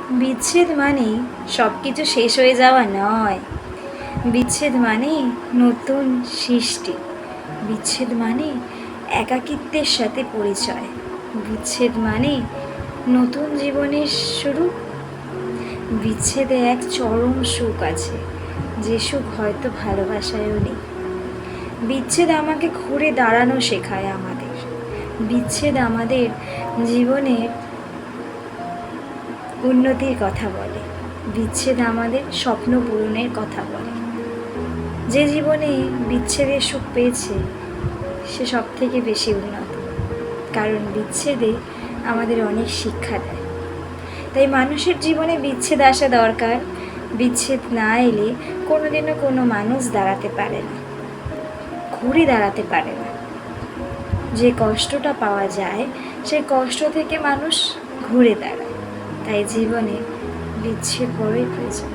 বিচ্ছেদ মানেই সব কিছু শেষ হয়ে যাওয়া নয়। বিচ্ছেদ মানে নতুন সৃষ্টি। বিচ্ছেদ মানে একাকিত্বের সাথে পরিচয়। বিচ্ছেদ মানে নতুন জীবনের শুরু। বিচ্ছেদে এক চরম সুখ আছে, যে সুখ হয়তো ভালোবাসায়ও নেই। বিচ্ছেদ আমাকে ঘুরে দাঁড়ানো শেখায় আমাদের। বিচ্ছেদ আমাদের জীবনের উন্নতির কথা বলে। বিচ্ছেদ আমাদের স্বপ্ন পূরণের কথা বলে। যে জীবনে বিচ্ছেদের সুখ পেয়েছে সে সব থেকে বেশি উন্নত, কারণ বিচ্ছেদে আমাদের অনেক শিক্ষা দেয়। তাই মানুষের জীবনে বিচ্ছেদ আসা দরকার। বিচ্ছেদ না এলে কোনোদিনও কোনো মানুষ দাঁড়াতে পারে না, ঘুরে দাঁড়াতে পারে না। যে কষ্টটা পাওয়া যায় সেই কষ্ট থেকে মানুষ ঘুরে দাঁড়ায়। তাই জীবনে বিচ্ছেদ বড়ই প্রয়োজন।